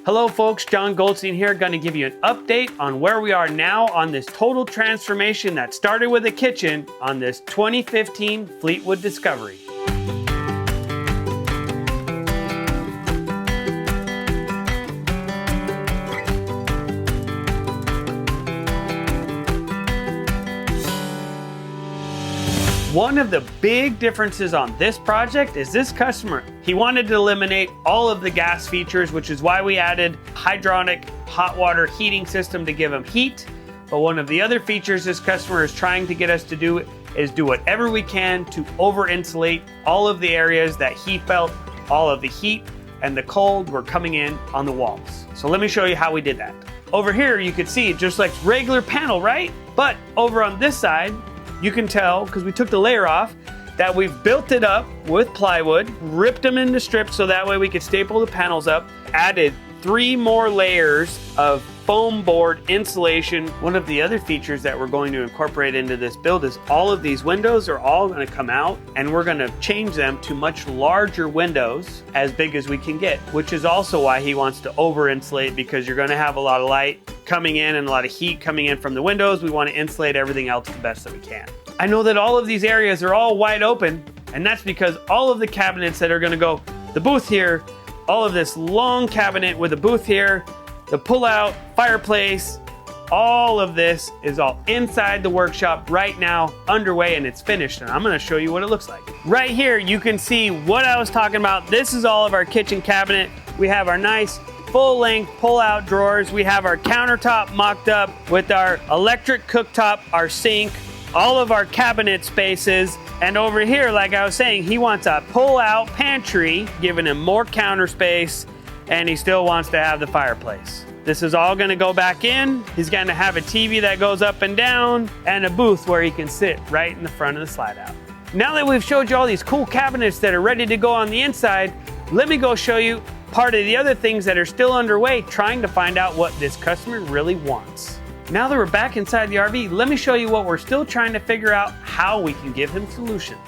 Hello folks, John Goldstein here, going to give you an update on where we are now on this total transformation that started with a kitchen on this 2015 Fleetwood Discovery. One of the big differences on this project is this customer, he wanted to eliminate all of the gas features, which is why we added hydronic hot water heating system to give him heat. But one of the other features this customer is trying to get us to do is do whatever we can to over insulate all of the areas that he felt all of the heat and the cold were coming in on the walls. So let me show you how we did that. Over here, you can see just like regular panel, right? But over on this side, you can tell, because we took the layer off, that we've built it up with plywood, ripped them into strips so that way we could staple the panels up, added 3 more layers of foam board insulation. One of the other features that we're going to incorporate into this build is all of these windows are all going to come out, and we're going to change them to much larger windows, as big as we can get, which is also why he wants to over insulate, because you're going to have a lot of light coming in and a lot of heat coming in from the windows. We want to insulate everything else the best that we can. I know that all of these areas are all wide open, and that's because all of the cabinets that are going to go, the booth here, all of this long cabinet with a booth here, the pull-out fireplace, all of this is all inside the workshop right now, underway, and it's finished, and I'm going to show you what it looks like. Right here, you can see what I was talking about. This is all of our kitchen cabinet. We have our nice full-length pull-out drawers. We have our countertop mocked up with our electric cooktop, our sink, all of our cabinet spaces, and over here, like I was saying, he wants a pull-out pantry, giving him more counter space, and he still wants to have the fireplace. This is all gonna go back in. He's gonna have a TV that goes up and down, and a booth where he can sit right in the front of the slide out. Now that we've showed you all these cool cabinets that are ready to go on the inside, let me go show you part of the other things that are still underway, trying to find out what this customer really wants. Now that we're back inside the RV, let me show you what we're still trying to figure out how we can give him solutions.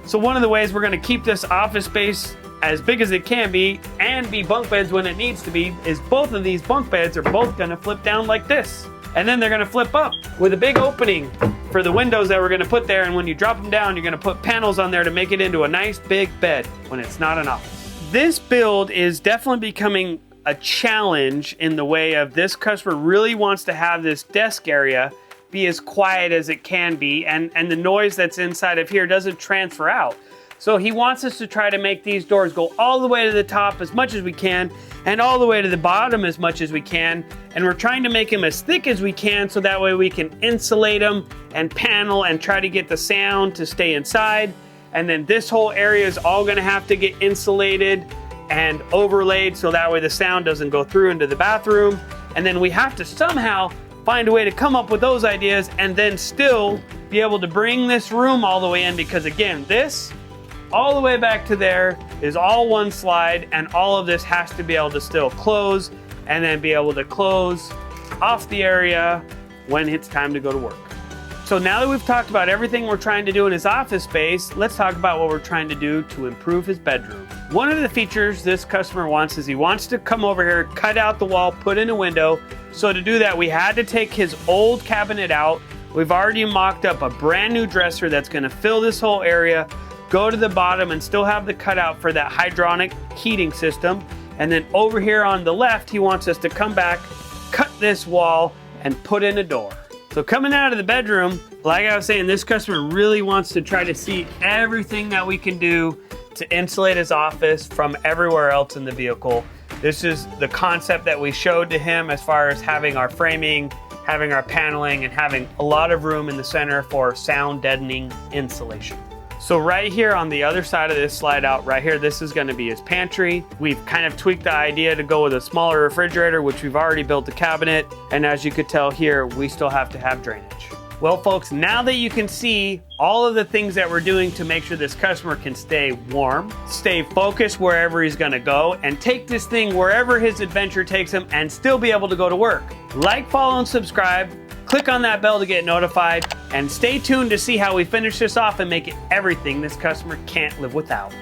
So one of the ways we're gonna keep this office space as big as it can be and be bunk beds when it needs to be is both of these bunk beds are both gonna flip down like this. And then they're gonna flip up with a big opening for the windows that we're gonna put there. And when you drop them down, you're gonna put panels on there to make it into a nice big bed when it's not an office. This build is definitely becoming a challenge in the way of this customer really wants to have this desk area be as quiet as it can be, and the noise that's inside of here doesn't transfer out. So he wants us to try to make these doors go all the way to the top as much as we can and all the way to the bottom as much as we can, and we're trying to make them as thick as we can so that way we can insulate them and panel and try to get the sound to stay inside. And then this whole area is all gonna have to get insulated and overlaid so that way the sound doesn't go through into the bathroom. And then we have to somehow find a way to come up with those ideas and then still be able to bring this room all the way in, because again, this all the way back to there is all one slide, and all of this has to be able to still close and then be able to close off the area when it's time to go to work. So now that we've talked about everything we're trying to do in his office space, let's talk about what we're trying to do to improve his bedroom. One of the features this customer wants is he wants to come over here, cut out the wall, put in a window. So to do that, we had to take his old cabinet out. We've already mocked up a brand new dresser that's gonna fill this whole area, go to the bottom and still have the cutout for that hydronic heating system. And then over here on the left, he wants us to come back, cut this wall, and put in a door. So coming out of the bedroom, like I was saying, this customer really wants to try to see everything that we can do to insulate his office from everywhere else in the vehicle. This is the concept that we showed to him as far as having our framing, having our paneling, and having a lot of room in the center for sound deadening insulation. So right here on the other side of this slide out right here, this is gonna be his pantry. We've kind of tweaked the idea to go with a smaller refrigerator, which we've already built a cabinet. And as you could tell here, we still have to have drainage. Well, folks, now that you can see all of the things that we're doing to make sure this customer can stay warm, stay focused wherever he's gonna go, and take this thing wherever his adventure takes him and still be able to go to work. Like, follow, and subscribe. Click on that bell to get notified, and stay tuned to see how we finish this off and make it everything this customer can't live without.